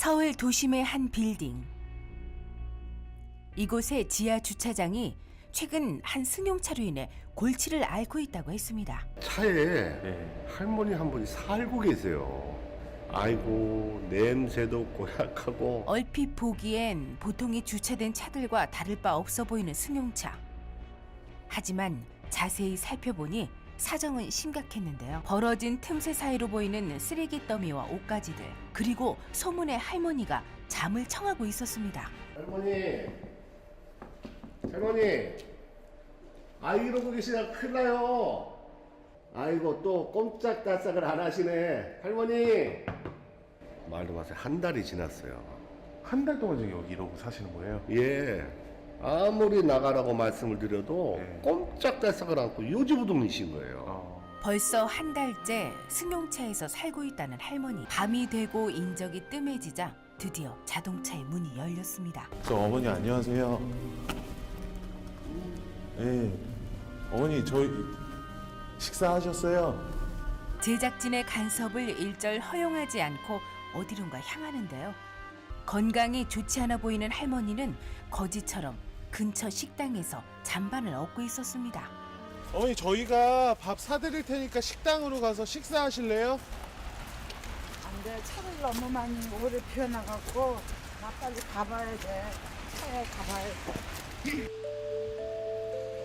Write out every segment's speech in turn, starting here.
서울 도심의 한 빌딩. 이곳의 지하 주차장이 최근 한 승용차로 인해 골치를 앓고 있다고 했습니다. 차에 네. 할머니 한 분이 살고 계세요. 아이고, 냄새도 고약하고. 얼핏 보기엔 보통이 주차된 차들과 다를 바 없어 보이는 승용차. 하지만 자세히 살펴보니 사정은 심각했는데요. 벌어진 틈새 사이로 보이는 쓰레기 더미와 옷가지들, 그리고 소문의 할머니가 잠을 청하고 있었습니다. 할머니, 이러고 계시다 큰일 나요. 아이고, 또 꼼짝달싹을 안 하시네. 할머니. 말도 마세요. 한 달이 지났어요. 한 달 동안 지금 여기 이러고 사시는 거예요? 예. 아무리 나가라고 말씀을 드려도 네. 꼼짝달싹을 않고 요지부동이신 거예요. 벌써 한 달째 승용차에서 살고 있다는 할머니. 밤이 되고 인적이 뜸해지자 드디어 자동차의 문이 열렸습니다. 저 어머니 안녕하세요. 네. 어머니 저희 식사하셨어요? 제작진의 간섭을 일절 허용하지 않고 어디론가 향하는데요. 건강이 좋지 않아 보이는 할머니는 거지처럼 근처 식당에서 잠반을 얻고 있었습니다. 어머니 저희가 밥 사드릴 테니까 식당으로 가서 식사하실래요? 안 돼. 차를 너무 많이 오래 피워놔갖고 나 빨리 가봐야 돼. 차에 가봐야 돼.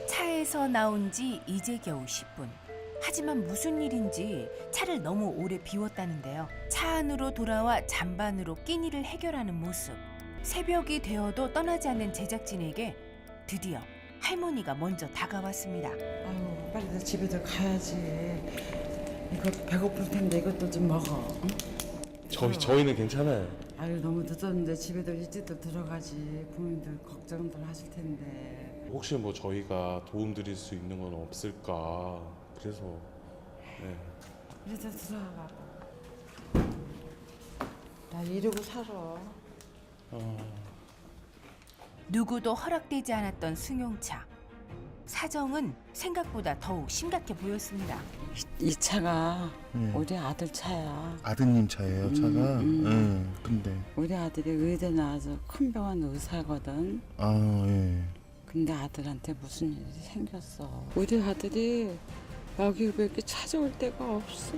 차에서 나온 지 이제 겨우 10분. 하지만 무슨 일인지 차를 너무 오래 비웠다는데요. 차 안으로 돌아와 잠반으로 끼니를 해결하는 모습. 새벽이 되어도 떠나지 않는 제작진에게 드디어 할머니가 먼저 다가왔습니다. 아유, 빨리 내 집에들 가야지. 이것도 배고플 텐데 이것도 좀 먹어. 응? 저희는 괜찮아요. 아유, 너무 늦었는데 집에들 일찍들 들어가지. 부모님들 걱정들 하실 텐데. 혹시 뭐 저희가 도움 드릴 수 있는 건 없을까? 그래서 네. 일찍 들어가. 나 이러고 살아. 누구도 허락되지 않았던 승용차. 사정은 생각보다 더욱 심각해 보였습니다. 이 차가 네. 우리 아들 차야. 아드님 차예요, 차가? 근데. 우리 아들이 의대 나와서 큰 병원 의사거든. 아, 예. 근데 아들한테 무슨 일이 생겼어. 우리 아들이 여기 왜 이렇게 찾아올 데가 없어.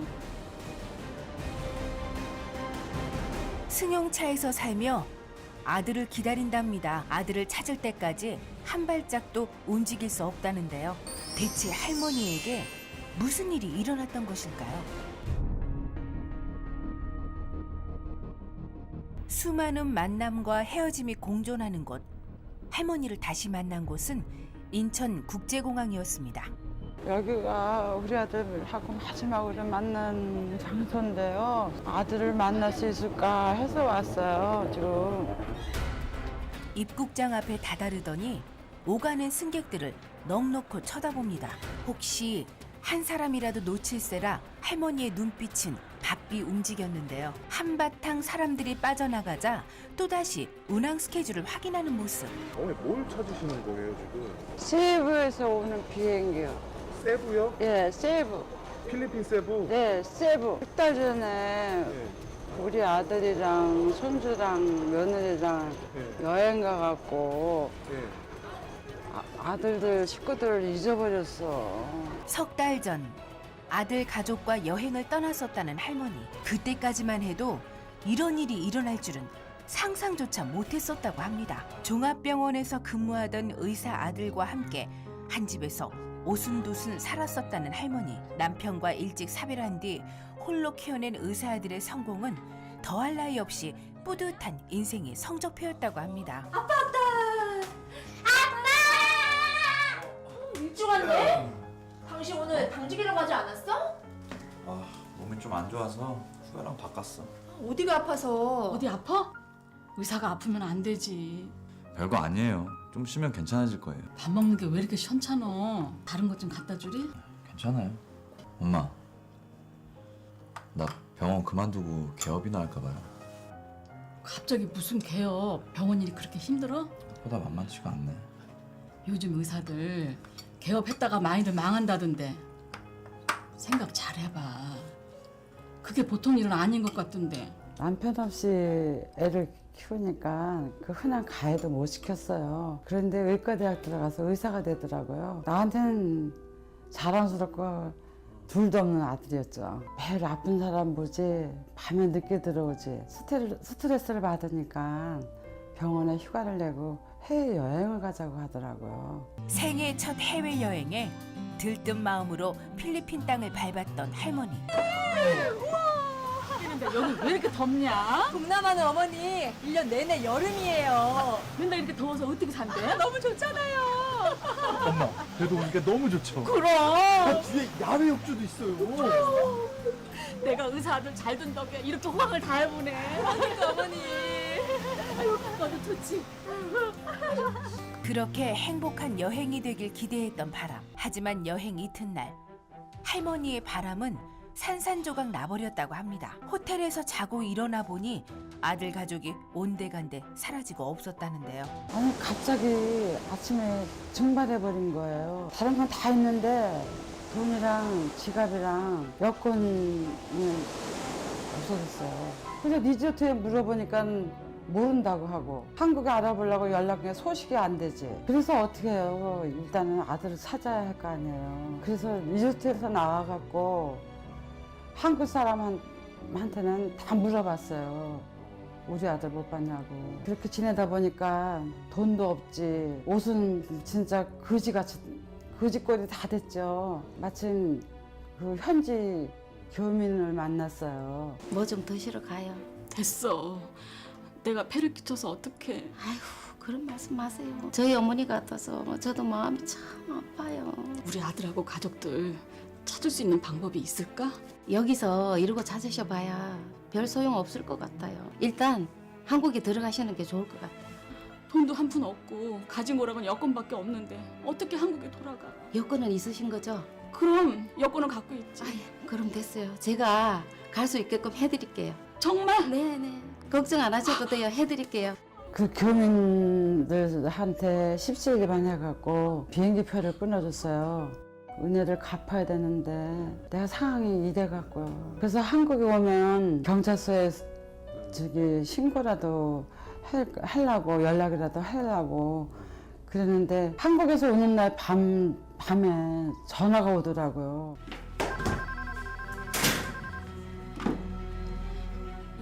승용차에서 살며 아들을 기다린답니다. 아들을 찾을 때까지 한 발짝도 움직일 수 없다는데요. 대체 할머니에게 무슨 일이 일어났던 것일까요? 수많은 만남과 헤어짐이 공존하는 곳. 할머니를 다시 만난 곳은 인천국제공항이었습니다. 여기가 우리 아들하고 마지막으로 만난 장소인데요. 아들을 만날 수 있을까 해서 왔어요, 지금. 입국장 앞에 다다르더니 오가는 승객들을 넋놓고 쳐다봅니다. 혹시 한 사람이라도 놓칠세라 할머니의 눈빛은 바삐 움직였는데요. 한바탕 사람들이 빠져나가자 또다시 운항 스케줄을 확인하는 모습. 어머니 뭘 찾으시는 거예요 지금? 세부에서 오는 비행기요. 세부요? 예, 세부. 필리핀 세부? 네, 세부. 6달 전에 네. 우리 아들이랑 손주랑 며느리랑 네. 여행 가갖고 네. 아들들 식구들을 잊어버렸어. 석 달 전 아들 가족과 여행을 떠났었다는 할머니. 그때까지만 해도 이런 일이 일어날 줄은 상상조차 못했었다고 합니다. 종합병원에서 근무하던 의사 아들과 함께 한 집에서 오순도순 살았었다는 할머니. 남편과 일찍 사별한 뒤 홀로 키워낸 의사 아들의 성공은 더할 나위 없이 뿌듯한 인생의 성적표였다고 합니다. 일찍 왔네? 당신 오늘 당직이라고 하지 않았어? 아, 몸이 좀 안 좋아서 휴가랑 바꿨어. 어디가 아파서? 어디 아파? 의사가 아프면 안 되지. 별거 아니에요. 좀 쉬면 괜찮아질 거예요. 밥 먹는 게 왜 이렇게 시원찮어? 다른 것 좀 갖다 주리? 괜찮아요. 엄마, 나 병원 그만두고 개업이나 할까 봐요. 갑자기 무슨 개업? 병원 일이 그렇게 힘들어? 생각보다 만만치가 않네. 요즘 의사들 개업했다가 많이들 망한다던데. 생각 잘 해봐. 그게 보통 일은 아닌 것 같던데. 남편 없이 애를 키우니까 그 흔한 가해도 못 시켰어요. 그런데 의과대학 들어가서 의사가 되더라고요. 나한테는 자랑스럽고 둘도 없는 아들이었죠. 매일 아픈 사람 보지, 밤에 늦게 들어오지. 스트레스를 받으니까 병원에 휴가를 내고 해외여행을 가자고 하더라고요. 생애 첫 해외여행에 들뜬 마음으로 필리핀 땅을 밟았던 할머니. 여기 왜 이렇게 덥냐? 동남아는 어머니 1년 내내 여름이에요. 맨날 이렇게 더워서 어떻게 산대? 너무 좋잖아요. 엄마, 그래도 오니까 너무 좋죠. 그럼 뒤에 야외 욕조도 있어요. 내가 의사 아들 잘 둔 덕에 이렇게 호강을 다 해보네. 그러니까 어머니. 아이고 너도 좋지. 그렇게 행복한 여행이 되길 기대했던 바람. 하지만 여행 이튿날 할머니의 바람은 산산조각 나버렸다고 합니다. 호텔에서 자고 일어나 보니 아들 가족이 온데간데 사라지고 없었다는데요. 아니 갑자기 아침에 증발해버린 거예요. 다른 건 다 있는데 돈이랑 지갑이랑 여권이 없어졌어요. 그래서 리조트에 물어보니까 모른다고 하고 한국에 알아보려고 연락해 소식이 안 되지. 그래서 어떻게 해요? 일단은 아들을 찾아야 할 거 아니에요. 그래서 리조트에서 나와갖고 한국 사람한테는 다 물어봤어요. 우리 아들 못 봤냐고. 그렇게 지내다 보니까 돈도 없지. 옷은 진짜 거지꼴이 다 됐죠. 마침 그 현지 교민을 만났어요. 뭐 좀 드시러 가요. 됐어. 내가 폐를 끼쳐서 어떡해. 아이고 그런 말씀 마세요. 저희 어머니 같아서 저도 마음이 참 아파요. 우리 아들하고 가족들 찾을 수 있는 방법이 있을까? 여기서 이러고 찾으셔봐야 별 소용 없을 것 같아요. 일단 한국에 들어가시는 게 좋을 것 같아요. 돈도 한 푼 없고 가진 거라곤 여권밖에 없는데 어떻게 한국에 돌아가? 여권은 있으신 거죠? 그럼 여권은 갖고 있지. 그럼 됐어요. 제가 갈 수 있게끔 해드릴게요. 정말? 네네. 걱정 안 하셔도 돼요. 해드릴게요. 그 교민들한테 십시일반 해갖고 비행기표를 끊어줬어요. 은혜를 갚아야 되는데 내가 상황이 이래갖고요. 그래서 한국에 오면 경찰서에 신고라도 하려고 연락이라도 하려고 그랬는데 한국에서 오는 날 밤에 전화가 오더라고요.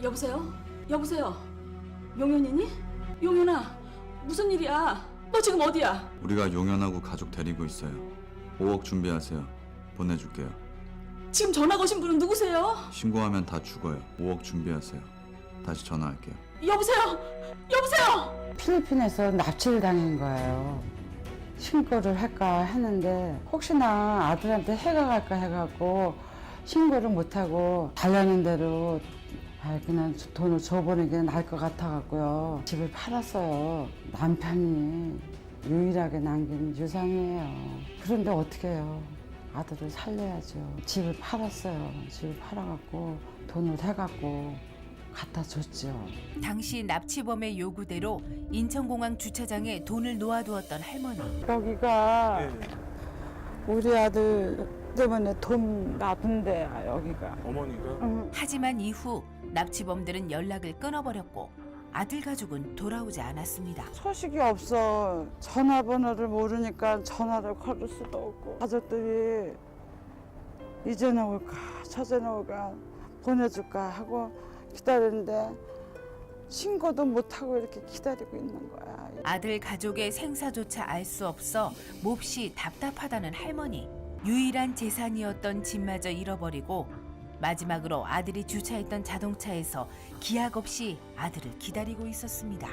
여보세요? 여보세요? 용현이니? 용현아, 무슨 일이야? 너 지금 어디야? 우리가 용현하고 가족 데리고 있어요. 5억 준비하세요. 보내줄게요. 지금 전화 거신 분은 누구세요? 신고하면 다 죽어요. 5억 준비하세요. 다시 전화할게요. 여보세요? 여보세요? 필리핀에서 납치를 당한 거예요. 신고를 할까 했는데 혹시나 아들한테 해가 갈까 해갖고 신고를 못하고 달라는 대로 그냥 돈을 줘보는 게 나을 것 같아갖고요. 집을 팔았어요. 남편이 유일하게 남긴 유산이에요. 그런데 어떻게 해요? 아들을 살려야죠. 집을 팔았어요. 집을 팔아갖고 돈을 해갖고 갖다 줬죠. 당시 납치범의 요구대로 인천공항 주차장에 돈을 놓아두었던 할머니. 여기가 우리 아들 때문에 돈 나쁜 데야 여기가. 어머니가? 하지만 이후 납치범들은 연락을 끊어버렸고 아들 가족은 돌아오지 않았습니다. 소식이 없어. 전화번호를 모르니까 전화를 걸을 수도 없고 가족들이 이제는 올까 저제는 올까 보내줄까 하고 기다리는데 신고도 못하고 이렇게 기다리고 있는 거야. 아들 가족의 생사조차 알 수 없어 몹시 답답하다는 할머니. 유일한 재산이었던 집마저 잃어버리고 마지막으로 아들이 주차했던 자동차에서 기약 없이 아들을 기다리고 있었습니다.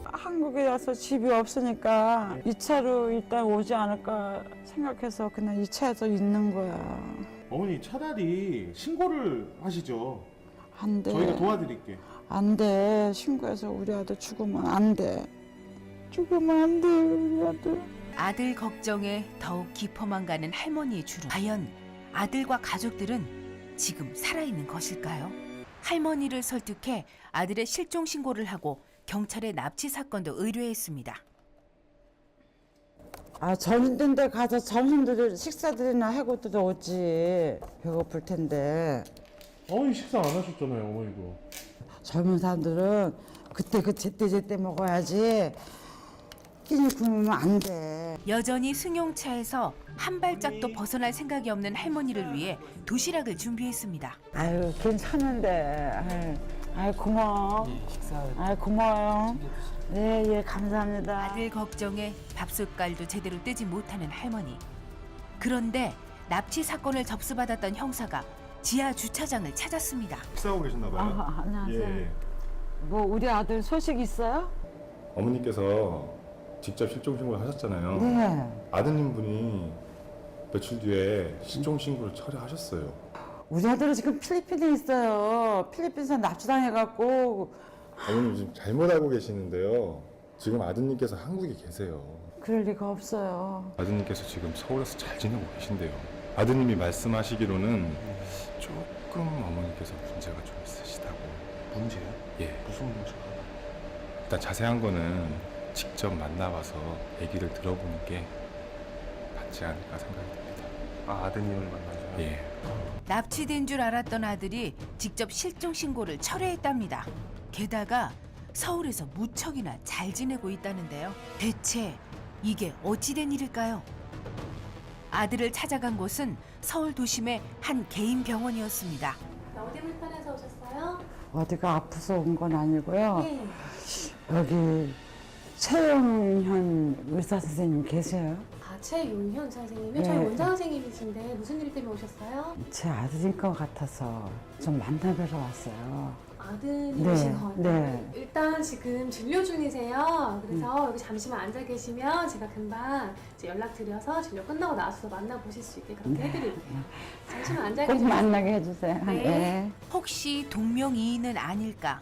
한국에 와서 집이 없으니까 이 차로 일단 오지 않을까 생각해서 그냥 이 차에서 있는 거야. 어머니 차라리 신고를 하시죠. 안 돼. 저희가 도와드릴게. 안 돼. 신고해서 우리 아들 죽으면 안 돼. 죽으면 안 돼, 우리 아들. 아들 걱정에 더욱 깊어만 가는 할머니의 주름. 과연 아들과 가족들은 지금 살아있는 것일까요? 할머니를 설득해 아들의 실종 신고를 하고 경찰에 납치 사건도 의뢰했습니다. 저런 데 가서 점심들 식사들이나 하고 들어오지. 배고플 텐데. 어머니 식사 안 하셨잖아요, 어머니도. 젊은 사람들은 그때 제때 먹어야지. 끼니 굶으면 안 돼. 여전히 승용차에서 한 발짝도 벗어날 생각이 없는 할머니를 위해 도시락을 준비했습니다. 아유 괜찮은데. 아유 고마워. 아유 고마워요. 예 감사합니다. 아들 걱정에 밥숟갈도 제대로 떼지 못하는 할머니. 그런데 납치 사건을 접수받았던 형사가 지하 주차장을 찾았습니다. 식사하고 계셨나 봐요. 안녕하세요. 예. 뭐 우리 아들 소식 있어요? 어머니께서 직접 실종 신고를 하셨잖아요. 네. 아드님 분이 며칠 뒤에 실종 신고를 처리하셨어요. 우리 아들은 지금 필리핀에 있어요. 필리핀에서 납치당해갖고. 어머님 지금 잘못 알고 계시는데요. 지금 아드님께서 한국에 계세요. 그럴 리가 없어요. 아드님께서 지금 서울에서 잘 지내고 계신데요. 아드님이 말씀하시기로는 조금 어머니께서 문제가 좀 있으시다고. 문제요? 예. 무슨 문제가? 일단 자세한 거는 직접 만나봐서 얘기를 들어보는 게 맞지 않을까 생각이 듭니다. 아, 아드님을 만나서. 예. 납치된 줄 알았던 아들이 직접 실종 신고를 철회했답니다. 게다가 서울에서 무척이나 잘 지내고 있다는데요. 대체 이게 어찌된 일일까요? 아들을 찾아간 곳은 서울 도심의 한 개인 병원이었습니다. 어디 불편해서 오셨어요? 어디가 아파서 온 건 아니고요. 네. 여기 최영현 의사 선생님 계세요? 아, 최윤현 선생님이요? 네. 저희 원장 선생님이신데 무슨 일 때문에 오셨어요? 제 아들인 것 같아서 좀 만나뵈러 왔어요. 아드님이신 네, 거예요? 네. 일단 지금 진료 중이세요. 그래서 여기 잠시만 앉아 계시면 제가 금방 이제 연락드려서 진료 끝나고 나와서 만나보실 수 있게 그렇게 해드릴게요. 잠시만 앉아 꼭 계세요. 만나게 해주세요. 네. 혹시 동명이인은 아닐까?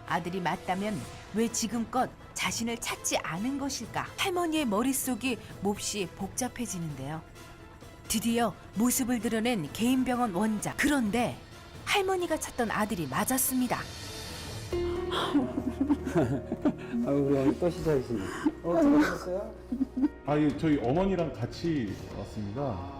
아들이 맞다면 왜 지금껏 자신을 찾지 않은 것일까? 할머니의 머릿속이 몹시 복잡해지는데요. 드디어 모습을 드러낸 개인병원 원장. 그런데 할머니가 찾던 아들이 맞았습니다. 우리 어머니 또 시작이시네. 어떻게 하셨어요? 아, 예, 저희 어머니랑 같이 왔습니다.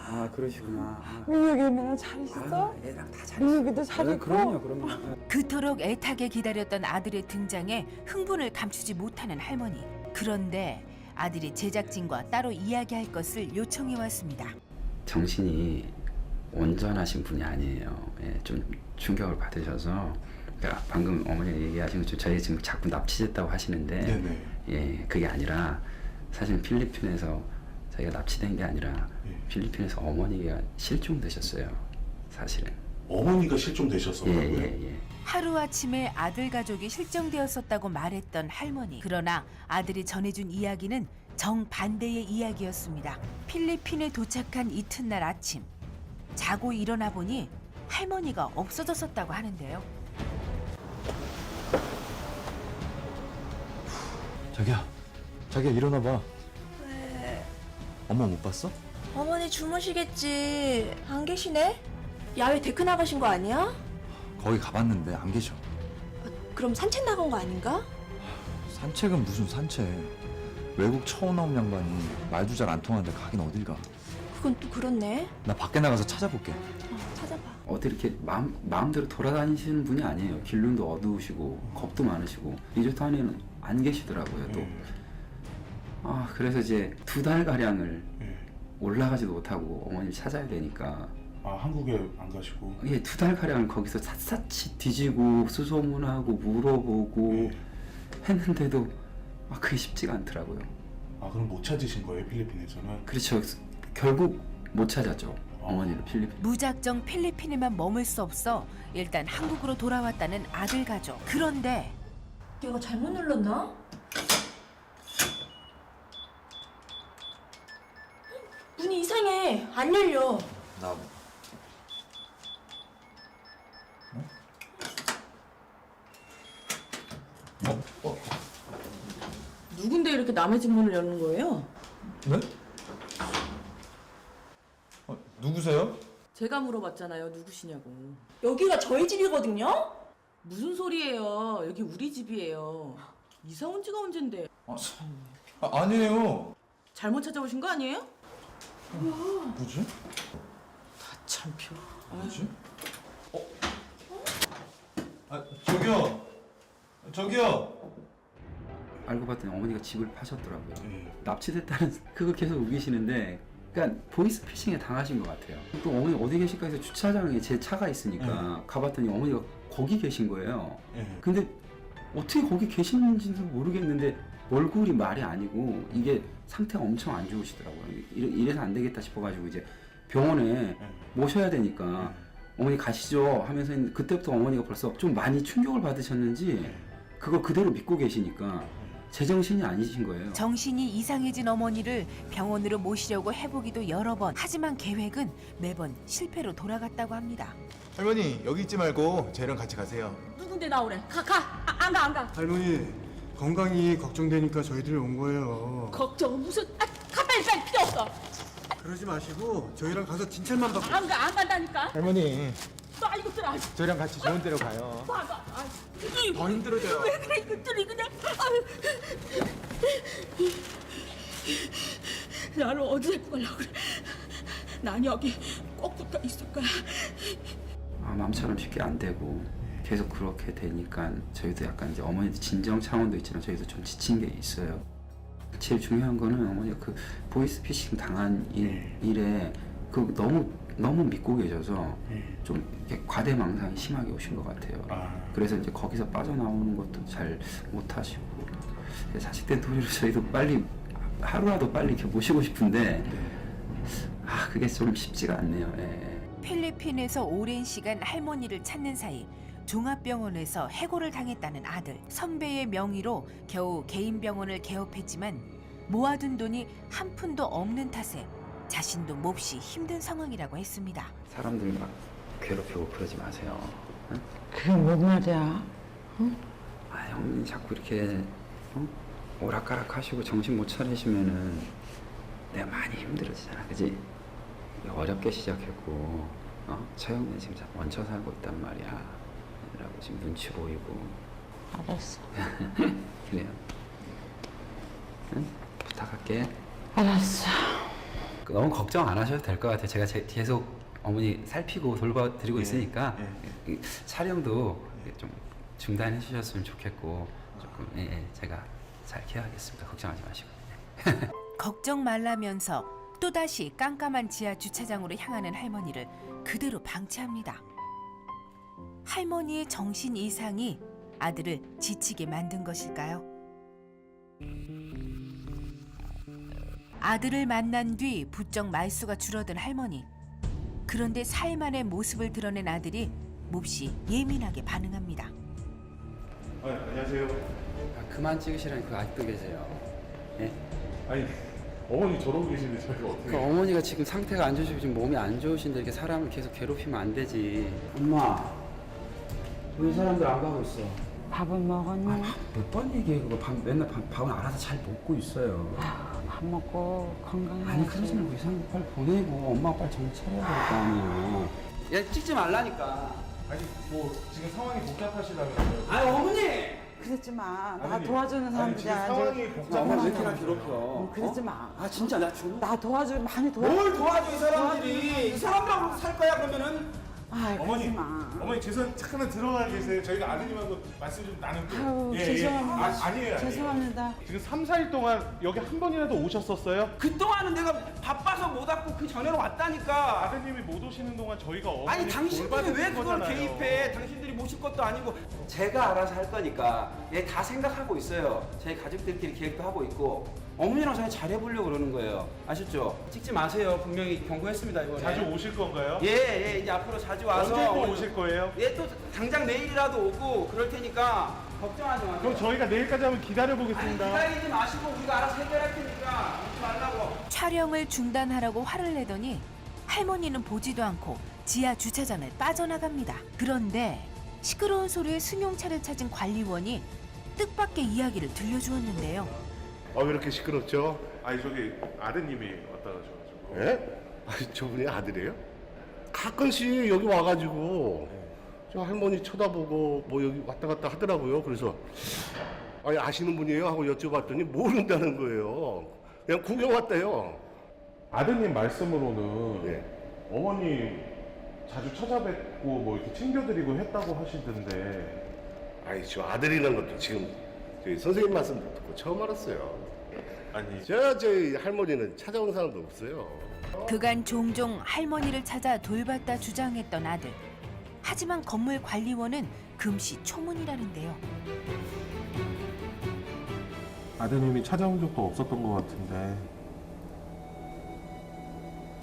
아, 그러시구나. 민혁이는 잘 있어? 애랑 다 잘. 민혁이도 잘 있고? 그럼요. 그토록 애타게 기다렸던 아들의 등장에 흥분을 감추지 못하는 할머니. 그런데 아들이 제작진과 따로 이야기할 것을 요청해 왔습니다. 정신이 온전하신 분이 아니에요. 예, 좀 충격을 받으셔서. 그러니까 방금 어머니가 얘기하신 것처럼 저희 지금 자꾸 납치됐다고 하시는데, 네네. 예, 그게 아니라 사실 필리핀에서 저희가 납치된 게 아니라 예. 필리핀에서 어머니가 실종되셨어요. 사실은. 어머니가 실종되셨었다고요? 예. 하루아침에 아들 가족이 실종되었었다고 말했던 할머니. 그러나 아들이 전해준 이야기는 정반대의 이야기였습니다. 필리핀에 도착한 이튿날 아침. 자고 일어나 보니 할머니가 없어졌었다고 하는데요. 자기야 일어나 봐. 왜? 엄마 못 봤어? 어머니 주무시겠지. 안 계시네? 야외 데크 나가신 거 아니야? 거기 가봤는데 안 계셔. 그럼 산책 나간 거 아닌가? 산책은 무슨 산책. 외국 처음 나온 양반이 말도 잘 안 통하는데 가긴 어딜 가. 그건 또 그렇네. 나 밖에 나가서 찾아볼게. 찾아봐. 어디 이렇게 마음대로 돌아다니시는 분이 아니에요. 길눈도 어두우시고 겁도 많으시고 리조트 안에는 안 계시더라고요. 또. 아, 그래서 이제 2달 가량을 올라가지도 못하고 어머니를 찾아야 되니까. 아, 한국에 안 가시고? 예, 2달 가량을 거기서 샅샅이 뒤지고 수소문하고 물어보고 했는데도 그게 쉽지가 않더라고요. 아, 그럼 못 찾으신 거예요, 필리핀에서는? 그렇죠. 결국 못 찾았죠. 어머니를 필리핀. 무작정 필리핀에만 머물 수 없어 일단 한국으로 돌아왔다는 아들 가족. 그런데 내가 잘못 눌렀나? 문이 이상해. 안 열려. 나 누군데 이렇게 남의 집 문을 여는 거예요? 네? 누구세요? 제가 물어봤잖아요. 누구시냐고. 여기가 저희 집이거든요? 무슨 소리예요? 여기 우리 집이에요. 이사 온 지가 언젠데. 아니에요. 잘못 찾아오신 거 아니에요? 뭐지? 다 참표. 뭐지? 저기요. 알고 봤더니 어머니가 집을 파셨더라고요. 납치됐다는 그거 계속 우기시는데, 그러니까 보이스피싱에 당하신 것 같아요. 또 어머니 어디 계실까 해서 주차장에 제 차가 있으니까 가봤더니 어머니가 거기 계신 거예요. 근데 어떻게 거기 계시는지도 모르겠는데 얼굴이 말이 아니고 이게 상태가 엄청 안 좋으시더라고요. 이래서 안 되겠다 싶어가지고 이제 병원에 모셔야 되니까 어머니 가시죠 하면서 했는데 그때부터 어머니가 벌써 좀 많이 충격을 받으셨는지 그걸 그대로 믿고 계시니까 제정신이 아니신 거예요. 정신이 이상해진 어머니를 병원으로 모시려고 해보기도 여러 번. 하지만 계획은 매번 실패로 돌아갔다고 합니다. 할머니 여기 있지 말고 저희랑 같이 가세요. 누군데 나오래? 안 가. 할머니 건강이 걱정되니까 저희들이 온 거예요. 걱정은 무슨? 가 빨리 필요 없어. 그러지 마시고 저희랑 가서 진찰만 받고. 안 간다니까. 할머니 나 이것들아. 저희랑 같이 좋은 데로 가요. 더 힘들어져요. 왜 그래 이것들이 그냥. 나를 어디 데리고 가려고 그래. 난 여기 꼭 붙어 있을 거야. 마음처럼 쉽게 안 되고 계속 그렇게 되니까 저희도 약간 이제 어머니도 진정 차원도 있지만 저희도 좀 지친 게 있어요. 제일 중요한 거는 어머니가 그 보이스피싱 당한 일에 그 너무 믿고 계셔서 좀 이렇게 과대망상이 심하게 오신 것 같아요. 그래서 이제 거기서 빠져나오는 것도 잘 못하시고 자식된 도리로 저희도 빨리 하루라도 빨리 이렇게 모시고 싶은데 그게 좀 쉽지가 않네요. 필리핀에서 오랜 시간 할머니를 찾는 사이 종합병원에서 해고를 당했다는 아들. 선배의 명의로 겨우 개인 병원을 개업했지만 모아둔 돈이 한 푼도 없는 탓에 자신도 몹시 힘든 상황이라고 했습니다. 사람들 막 괴롭히고 그러지 마세요. 응? 그게 뭔 말이야? 응? 어머니 자꾸 이렇게 오락가락 하시고 정신 못 차리시면은 내가 많이 힘들어지잖아, 그지? 어렵게 시작했고 처형네 지금 얹혀 살고 있단 말이야. 라고 지금 눈치 보이고. 알았어. 그래요. 응? 부탁할게. 알았어. 너무 걱정 안 하셔도 될 것 같아요. 제가 계속 어머니 살피고 돌봐드리고 있으니까 이 촬영도 좀 중단해 주셨으면 좋겠고 조금 제가 잘 케어하겠습니다. 걱정하지 마시고. 걱정 말라면서 또다시 깜깜한 지하 주차장으로 향하는 할머니를 그대로 방치합니다. 할머니의 정신 이상이 아들을 지치게 만든 것일까요? 아들을 만난 뒤 부쩍 말수가 줄어든 할머니. 그런데 사흘 만에 모습을 드러낸 아들이 몹시 예민하게 반응합니다. 안녕하세요. 그만 찍으시라니 그 아직도 계세요. 예? 아니 어머니 저러고 계시는데 저희가 어떻게? 그 어머니가 지금 상태가 안 좋으시고 지금 몸이 안 좋으신데 이렇게 사람을 계속 괴롭히면 안 되지. 엄마, 왜 사람들 안 가고 있어? 밥은 먹었니? 몇 번 얘기해 그거. 맨날 밥은 알아서 잘 먹고 있어요. 밥 먹고 건강해야지. 아니 그러지 말고 이상한 거 빨리 보내고 엄마가 빨리 정신 차려야 될 거 아니야. 야 찍지 말라니까. 아니 뭐 지금 상황이 복잡하시다면서요? 아니 어머니! 그러지 마. 나 아니, 도와주는 아니, 사람들이 지금 상황이 복잡하시다면서요? 왜 이렇게 나 괴롭혀? 그러지 마. 진짜 나 죽. 나 도와줘. 많이 도와줘. 뭘 도와줘 이 사람들이? 이 사람들하고 살 거야 그러면은? 어머니, 그러지 마. 어머니 잠깐만 들어가 계세요. 저희가 아드님하고 말씀 좀 나눌게요. 아유, 죄송합니다. 아니에요. 죄송합니다. 지금 3, 4일 동안 여기 한 번이라도 오셨었어요? 그동안은 내가 바빠서 못 왔고 그 전에는 왔다니까. 아드님이 못 오시는 동안 저희가 어머니 아니 당신들이 왜 그걸 개입해? 당신들이 모실 것도 아니고. 제가 알아서 할 거니까 얘 다 생각하고 있어요. 저희 가족들끼리 계획도 하고 있고 어머니랑 저희 잘해보려고 그러는 거예요. 아셨죠? 찍지 마세요. 분명히 경고했습니다 이번에. 자주 오실 건가요? 예, 이제 앞으로 자주 와서. 언제 또 오실 거예요? 예, 또 당장 내일이라도 오고 그럴 테니까 걱정하지 마세요. 그럼 저희가 내일까지 한번 기다려 아니, 보겠습니다. 기다리지 마시고 우리가 알아서 해결할 테니까 오지 말라고. 촬영을 중단하라고 화를 내더니 할머니는 보지도 않고 지하 주차장을 빠져나갑니다. 그런데 시끄러운 소리에 승용차를 찾은 관리원이 뜻밖의 이야기를 들려주었는데요. 왜 이렇게 시끄럽죠? 아니 저기 아드님이 왔다 가셔가지고. 예? 저분이 아들이에요? 가끔씩 여기 와가지고 저 할머니 쳐다보고 뭐 여기 왔다 갔다 하더라고요. 그래서 아시는 분이에요? 하고 여쭤봤더니 모른다는 거예요. 그냥 구경 왔대요. 아드님 말씀으로는 예. 어머니 자주 찾아뵙고 뭐 이렇게 챙겨드리고 했다고 하시던데 아니 저 아들이라는 것도 지금 저희 선생님 말씀 듣고 처음 알았어요. 아니 저희 할머니는 찾아온 사람도 없어요. 그간 종종 할머니를 찾아 돌봤다 주장했던 아들. 하지만 건물 관리원은 금시 초문이라는데요. 아드님이 찾아온 적도 없었던 것 같은데.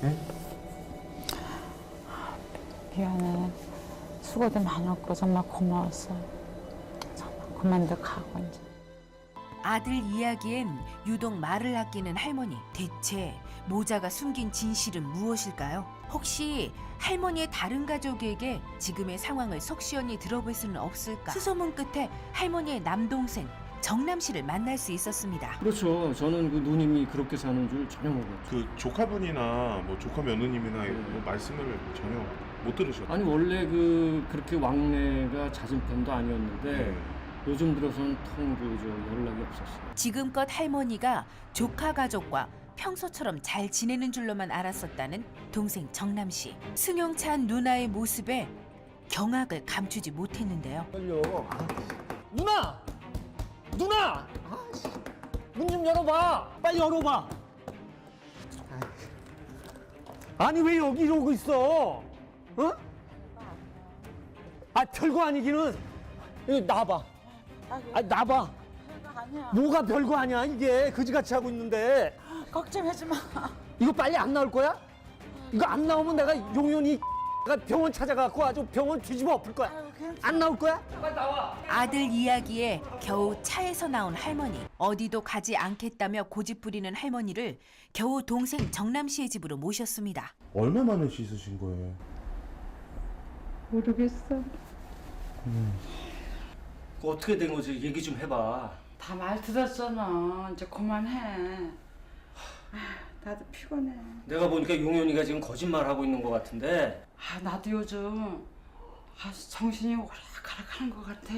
예? 미안해. 수고도 많았고 정말 고마웠어. 정말 그만둬 가고 이제. 아들 이야기엔 유독 말을 아끼는 할머니. 대체 모자가 숨긴 진실은 무엇일까요? 혹시 할머니의 다른 가족에게 지금의 상황을 속 시원히 들어볼 수는 없을까? 수소문 끝에 할머니의 남동생 정남 씨를 만날 수 있었습니다. 그렇죠. 저는 그 누님이 그렇게 사는 줄 전혀 몰랐죠. 그 조카분이나 뭐 조카 며느님이나 뭐 말씀을 전혀 못 들으셨어요? 아니 원래 그렇게 왕래가 잦은 편도 아니었는데 요즘 들어서는 통 연락이 없었어요. 지금껏 할머니가 조카 가족과 평소처럼 잘 지내는 줄로만 알았었다는 동생 정남 씨. 승용차한 누나의 모습에 경악을 감추지 못했는데요. 누나! 문 좀 열어봐! 빨리 열어봐! 아니 왜 여기 이러고 있어? 어? 아 별거 아니기는 여기 나와봐. 나와봐. 뭐가 별거 아니야 이게 그지같이 하고 있는데. 걱정하지 마. 이거 빨리 안 나올 거야? 이거 안 나오면 내가 용연히 병원 찾아가고 아주 병원 뒤집어 엎을 거야. 안 나올 거야? 빨리 나와. 아들 이야기에 겨우 차에서 나온 할머니. 어디도 가지 않겠다며 고집부리는 할머니를 겨우 동생 정남 씨의 집으로 모셨습니다. 얼마 만에 씻으신 거예요? 모르겠어. 어떻게 된 거지? 얘기 좀 해봐. 다 말 들었잖아. 이제 그만해. 나도 피곤해. 내가 보니까 용연이가 지금 거짓말하고 있는 것 같은데. 나도 요즘 정신이 오락가락하는 것 같아.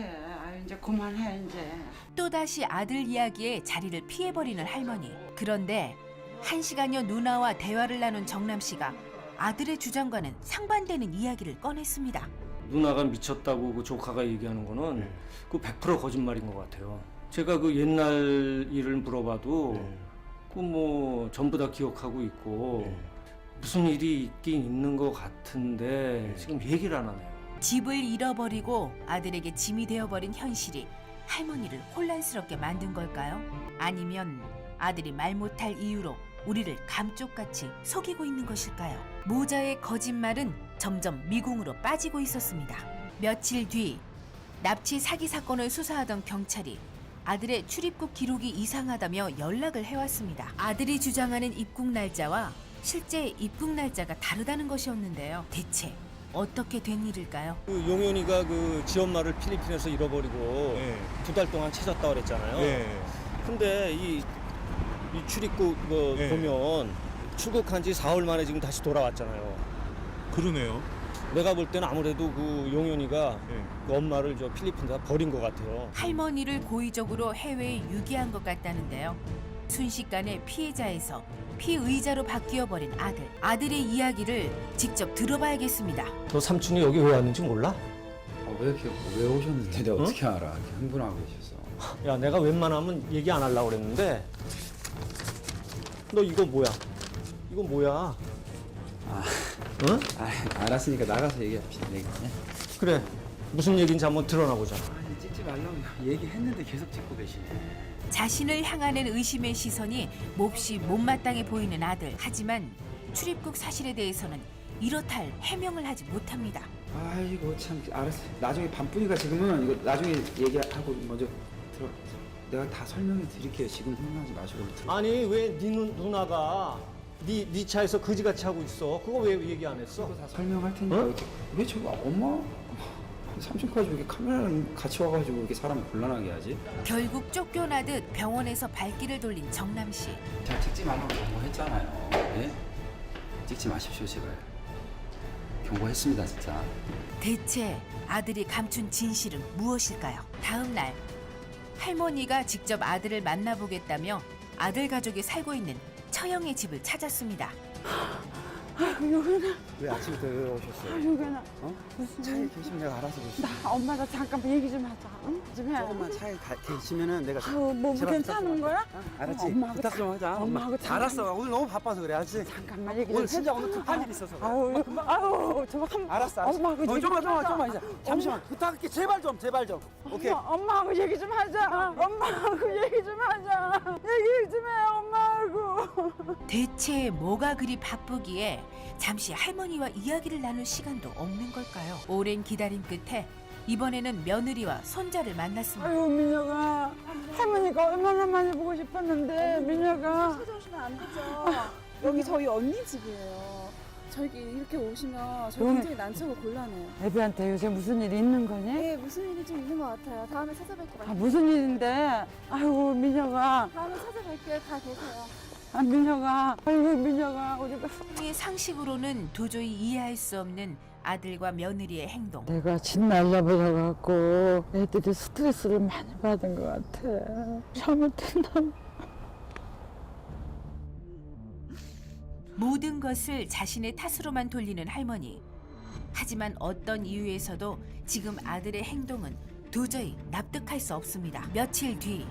이제 그만해 이제. 또다시 아들 이야기에 자리를 피해버리는 할머니. 그런데 1시간여 누나와 대화를 나눈 정남 씨가 아들의 주장과는 상반되는 이야기를 꺼냈습니다. 누나가 미쳤다고 그 조카가 얘기하는 거는 그 100% 거짓말인 것 같아요. 제가 그 옛날 일을 물어봐도 그 뭐 전부 다 기억하고 있고 무슨 일이 있긴 있는 것 같은데 지금 얘기를 안 하네요. 집을 잃어버리고 아들에게 짐이 되어버린 현실이 할머니를 혼란스럽게 만든 걸까요? 아니면 아들이 말 못할 이유로 우리를 감쪽같이 속이고 있는 것일까요? 모자의 거짓말은 점점 미궁으로 빠지고 있었습니다. 며칠 뒤 납치 사기 사건을 수사하던 경찰이 아들의 출입국 기록이 이상하다며 연락을 해왔습니다. 아들이 주장하는 입국 날짜와 실제 입국 날짜가 다르다는 것이었는데요. 대체 어떻게 된 일일까요? 그 용연이가 그 지 엄마를 필리핀에서 잃어버리고 2달 동안 찾았다 그랬잖아요. 근데 이 출입국 보면 출국한 지 4월 만에 지금 다시 돌아왔잖아요. 그러네요. 내가 볼 때는 아무래도 그 용연이가 그 엄마를 저 필리핀에다 버린 것 같아요. 할머니를 고의적으로 해외에 유기한 것 같다는데요. 순식간에 피해자에서 피의자로 바뀌어버린 아들. 아들의 이야기를 직접 들어봐야겠습니다. 너 삼촌이 여기 왜 왔는지 몰라? 왜 오셨는데 내가 어떻게 알아? 이렇게 흥분하고 계셔서. 야, 내가 웬만하면 얘기 안 하려고 그랬는데 너 이거 뭐야? 이거 뭐야? 응? 알았으니까 나가서 얘기합시다. 그래, 무슨 얘기인지 한번 드러나보자. 찍지 말라고 얘기했는데 계속 찍고 계시네. 자신을 향하는 의심의 시선이 몹시 못마땅해 보이는 아들. 하지만 출입국 사실에 대해서는 이렇다 할 해명을 하지 못합니다. 아이고 참 알았어. 나중에 밤뿐이가 지금은 이거 나중에 얘기하고 먼저 들어. 내가 다 설명해 드릴게요. 지금 흥분하지 마시고 들어. 아니 왜 네 누나가 네 차에서 거지같이 하고 있어? 그거 왜 얘기 안 했어? 다 설명할 테니까 이렇게 왜 저거 엄마 삼촌까지 이렇게 카메라랑 같이 와가지고 이렇게 사람 곤란하게 하지? 결국 쫓겨나듯 병원에서 발길을 돌린 정남 씨. 제가 찍지 말라고 경고했잖아요. 네? 찍지 마십시오 제발. 경고했습니다 진짜. 대체 아들이 감춘 진실은 무엇일까요? 다음 날 할머니가 직접 아들을 만나보겠다며 아들 가족이 살고 있는 처형의 집을 찾았습니다. 여기는 왜 아침부터 여기 오셨어요? 여기는 어? 무슨 차에 계시면 내가 알아서 볼게. 나 엄마 나 잠깐만 얘기 좀 하자. 응? 좀 해. 조금만 차에 계시면은 내가 아유 뭐 제발 괜찮은 거야? 알았지? 엄마하고 부탁 좀 하자. 엄마하고 알았어. 오늘 너무 바빠서 그래. 알았지? 잠깐만 얘기 오늘 좀 진짜 해. 오늘 급한 일 있어서 그래. 아유 저 한. 알았어. 엄마하고 얘기 좀만 이제. 잠시만. 부탁할게. 제발 좀. 오케이. 엄마하고 얘기 좀 하자. 엄마하고 얘기 좀 하자. 얘기 좀 해 엄마하고. 대체 뭐가 그리 바쁘기에 잠시 할머니와 이야기를 나눌 시간도 없는 걸까요? 오랜 기다림 끝에 이번에는 며느리와 손자를 만났습니다. 아유 민혁아 할머니가 얼마나 많이 보고 싶었는데 민혁아. 찾아오시면 안 되죠. 여기 저희 언니 집이에요. 저기 이렇게 오시면 저 여기- 굉장히 난처하고 곤란해요. 애비한테 요새 무슨 일이 있는 거니? 네, 무슨 일이 좀 있는 것 같아요. 다음에 찾아뵐 것 같아요. 아 무슨 일인데? 아이고 민혁아. 다음에 찾아뵐게요. 다 계세요. 아 민혁아. 아이고 민혁아 우리가. 의 상식으로는 도저히 이해할 수 없는 아들과 며느리의 행동. 내가 집 날려버려갖고 애들이 스트레스를 많이 받은 것 같아. 잘못했나? 모든 것을 자신의 탓으로만 돌리는 할머니. 하지만 어떤 이유에서도 지금 아들의 행동은 도저히 납득할 수 없습니다. 며칠 뒤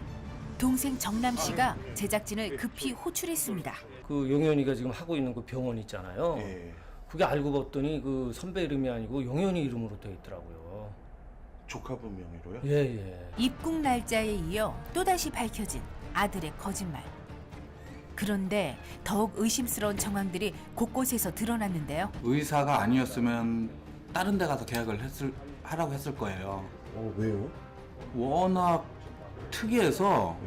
동생 정남 씨가 제작진을 급히 호출했습니다. 그 용현이가 지금 하고 있는 그 병원 있잖아요. 그게 알고 봤더니 그 선배 이름이 아니고 용현이 이름으로 돼 있더라고요. 조카분 명의로요? 예. 입국 날짜에 이어 또다시 밝혀진 아들의 거짓말. 그런데 더욱 의심스러운 정황들이 곳곳에서 드러났는데요. 의사가 아니었으면 다른 데 가서 계약을 하라고 했을 거예요. 왜요? 워낙 특이해서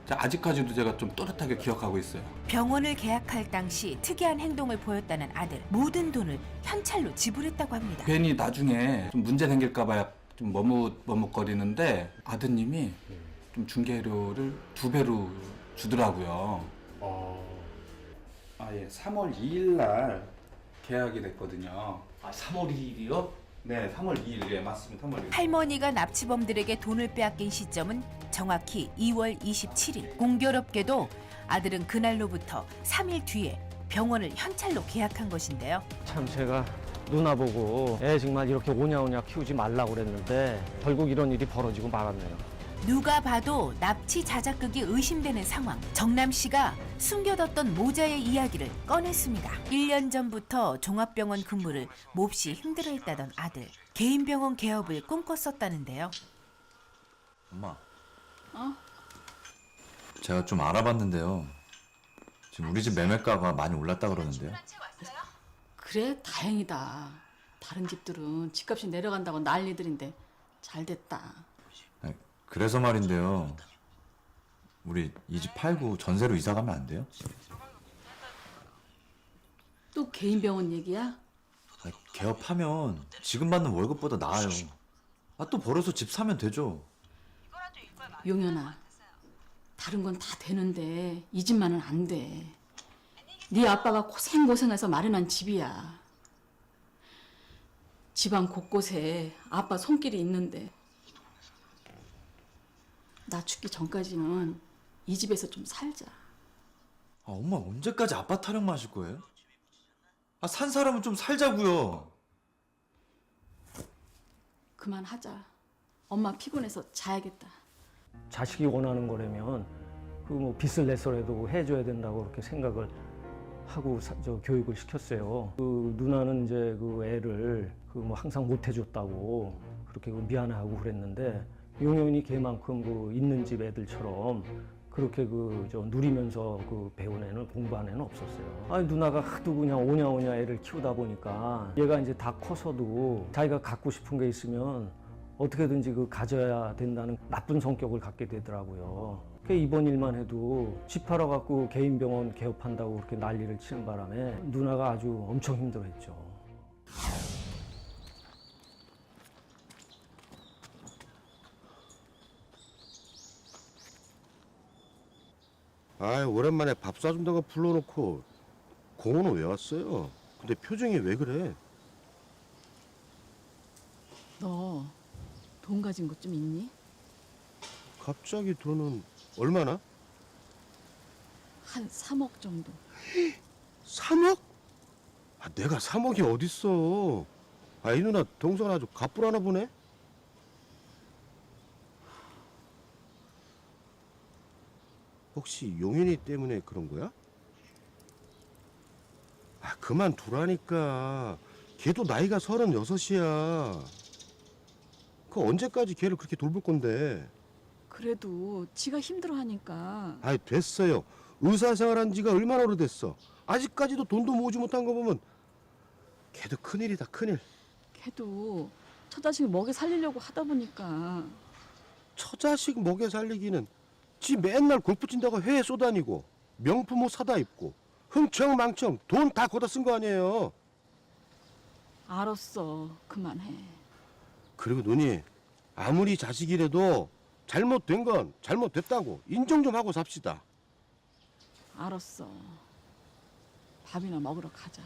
아직까지도 제가 좀 또렷하게 기억하고 있어요. 병원을 계약할 당시 특이한 행동을 보였다는 아들. 모든 돈을 현찰로 지불했다고 합니다. 괜히 나중에 좀 문제 생길까 봐야 좀 머뭇거리는데 아드님이 좀 중개료를 2배로 주더라고요. 예, 3월 2일 날 계약이 됐거든요. 3월 2일이요? 네, 3월 2일. 예, 맞습니다. 3월 2일. 할머니가 납치범들에게 돈을 빼앗긴 시점은 정확히 2월 27일. 공교롭게도 아들은 그날로부터 3일 뒤에 병원을 현찰로 계약한 것인데요. 참 제가 누나 보고 애 정말 이렇게 오냐오냐 키우지 말라고 그랬는데 결국 이런 일이 벌어지고 말았네요. 누가 봐도 납치 자작극이 의심되는 상황. 정남 씨가 숨겨뒀던 모자의 이야기를 꺼냈습니다. 1년 전부터 종합병원 근무를 몹시 힘들어했다던 아들. 개인 병원 개업을 꿈꿨었다는데요. 엄마. 어? 제가 좀 알아봤는데요. 지금 우리 집 매매가가 많이 올랐다 그러는데요. 그래 다행이다. 다른 집들은 집값이 내려간다고 난리들인데 잘 됐다. 그래서 말인데요. 우리 이 집 팔고 전세로 이사 가면 안 돼요? 또 개인 병원 얘기야? 개업하면 지금 받는 월급보다 나아요. 또 벌어서 집 사면 되죠. 용현아, 다른 건 다 되는데 이 집만은 안 돼. 네 아빠가 고생고생해서 마련한 집이야. 집안 곳곳에 아빠 손길이 있는데 나 죽기 전까지는 이 집에서 좀 살자. 엄마 언제까지 아빠 타령만 하실 거예요? 산 사람은 좀 살자고요. 그만하자. 엄마 피곤해서 자야겠다. 자식이 원하는 거라면 그 뭐 빚을 내서라도 해줘야 된다고 그렇게 생각을 하고 교육을 시켰어요. 그 누나는 이제 그 애를 그 뭐 항상 못 해줬다고 그렇게 미안해하고 그랬는데 용현이 걔만큼 그 있는 집 애들처럼 그렇게 누리면서 배운 애는 공부한 애는 없었어요. 아니 누나가 하도 그냥 오냐오냐 애를 키우다 보니까 얘가 이제 다 커서도 자기가 갖고 싶은 게 있으면 어떻게든지 가져야 된다는 나쁜 성격을 갖게 되더라고요. 이번 일만 해도 집 팔아갖고 개인 병원 개업한다고 그렇게 난리를 치는 바람에 누나가 아주 엄청 힘들어했죠. 오랜만에 밥 사준다고 불러놓고 공원은 왜 왔어요? 근데 표정이 왜 그래? 너 돈 가진 것 좀 있니? 갑자기 돈은 얼마나? 한 3억 정도. 3억? 내가 3억이 어딨어. 이 누나 동선 아주 갑불하나 보네. 혹시 용현이 때문에 그런 거야? 그만두라니까. 걔도 나이가 36이야. 그 언제까지 걔를 그렇게 돌볼 건데. 그래도 지가 힘들어하니까. 됐어요. 의사생활한 지가 얼마나 오래됐어. 아직까지도 돈도 모으지 못한 거 보면 걔도 큰일이다, 큰일. 걔도 처자식 먹여 살리려고 하다 보니까. 처자식 먹여 살리기는 지 맨날 골프 친다고 해외 쏘다니고 명품 옷 사다 입고 흥청망청 돈 다 걷어 쓴 거 아니에요. 알았어. 그만해. 그리고 누니, 아무리 자식이라도 잘못된 건 잘못됐다고 인정 좀 하고 삽시다. 알았어. 밥이나 먹으러 가자.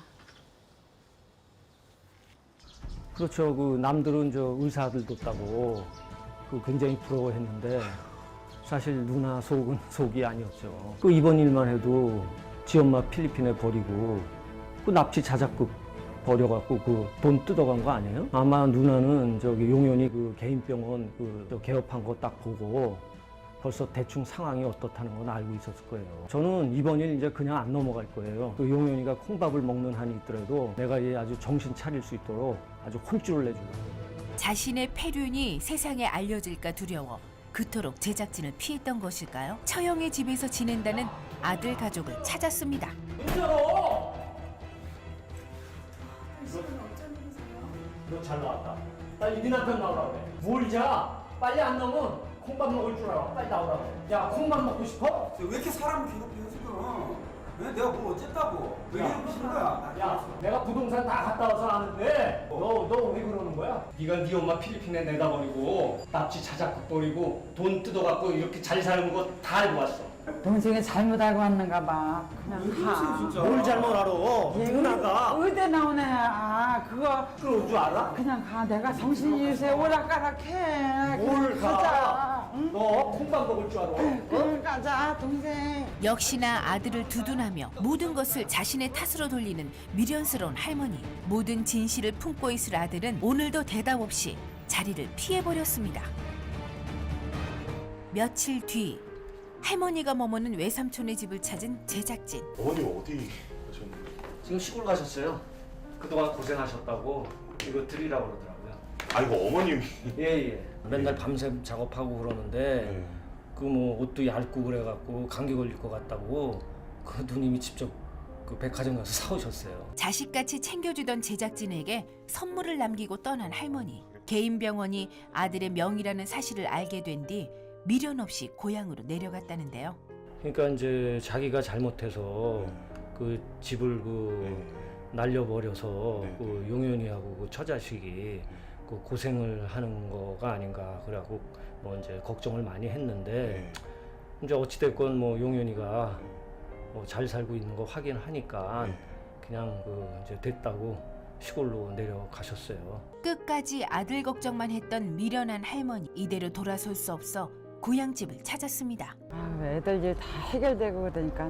그렇죠. 그 남들은 저 의사 아들 뒀다고 그 굉장히 부러워했는데 사실 누나 속은 속이 아니었죠. 그 이번 일만 해도 지 엄마 필리핀에 버리고 그 납치 자작극 버려갖고 그 돈 뜯어간 거 아니에요? 아마 누나는 저기 용현이 그 개인병원 그 개업한 거 딱 보고 벌써 대충 상황이 어떻다는 건 알고 있었을 거예요. 저는 이번 일 이제 그냥 안 넘어갈 거예요. 그 용현이가 콩밥을 먹는 한이 있더라도 내가 얘 아주 정신 차릴 수 있도록 아주 혼쭐을 내주려고. 자신의 폐륜이 세상에 알려질까 두려워 그토록 제작진을 피했던 것일까요? 처형의 집에서 지낸다는 아들 가족을 찾았습니다. 너 잘 나왔다. 빨리 네 남편 나오라고 그래. 뭘 자? 빨리 안 나오면 콩밥 먹을 줄 알아. 빨리 나오라고. 야, 콩밥 먹고 싶어? 왜 이렇게 사람을 괴롭혀 지금? 내가 뭘 어쨌다고? 왜 이러고 싶은 거야? 야, 내가 부동산 다 갔다 와서 아는데 너 왜 그러는 거야? 네가 네 엄마 필리핀에 내다 버리고 납치 자작극 버리고 돈 뜯어갖고 이렇게 잘 사는 거 다 알고 왔어. 동생이 잘못 알고 왔는가 봐. 그냥 가. 뭘 잘못 알아? 누나가. 의대 나온 애야. 그거 그럴 줄 알아? 그냥 가. 내가 정신이 요새 오락가락해. 뭘 가? 가자. 응? 너 콩밥 먹을 줄 알아? 그럼 가자, 동생. 역시나 아들을 두둔하며 모든 것을 자신의 탓으로 돌리는 미련스러운 할머니. 모든 진실을 품고 있을 아들은 오늘도 대답 없이 자리를 피해버렸습니다. 며칠 뒤 할머니가 머무는 외삼촌의 집을 찾은 제작진. 어머니 어디 가셨는데? 지금 시골 가셨어요. 그동안 고생하셨다고 이거 드리라고 그러더라고요. 아이고 어머님이. 예. 맨날 밤샘 작업하고 그러는데 그 뭐 옷도 얇고 그래갖고 감기 걸릴 것 같다고 그 누님이 직접 그 백화점 가서 사오셨어요. 자식같이 챙겨주던 제작진에게 선물을 남기고 떠난 할머니. 개인 병원이 아들의 명의라는 사실을 알게 된 뒤 미련 없이 고향으로 내려갔다는데요. 그러니까 이제 자기가 잘못해서 그 집을 날려버려서 그 용현이하고 그 처자식이 그 고생을 하는 거가 아닌가 그래갖고 뭐 이제 걱정을 많이 했는데 이제 어찌됐건 뭐 용현이가 뭐 잘 살고 있는 거 확인하니까 그냥 그 이제 됐다고 시골로 내려가셨어요. 끝까지 아들 걱정만 했던 미련한 할머니. 이대로 돌아설 수 없어 고향집을 찾았습니다. 애들 일 다 해결되고 그러니까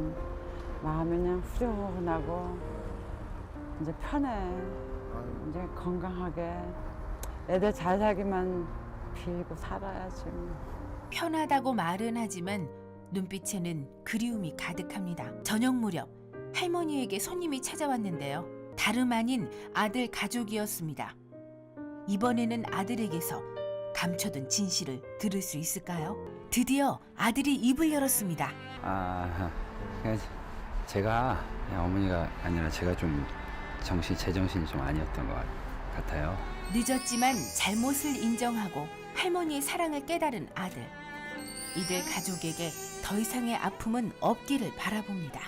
마음이 그냥 후련하고 이제 편해. 이제 건강하게 애들 잘 살기만 빌고 살아야지. 편하다고 말은 하지만 눈빛에는 그리움이 가득합니다. 저녁 무렵 할머니에게 손님이 찾아왔는데요. 다름 아닌 아들 가족이었습니다. 이번에는 아들에게서 감춰둔 진실을 들을 수 있을까요? 드디어 아들이 입을 열었습니다. 제가 어머니가 아니라 제가 좀 제정신이 좀 아니었던 것 같아요. 늦었지만 잘못을 인정하고 할머니의 사랑을 깨달은 아들. 이들 가족에게 더 이상의 아픔은 없기를 바라봅니다.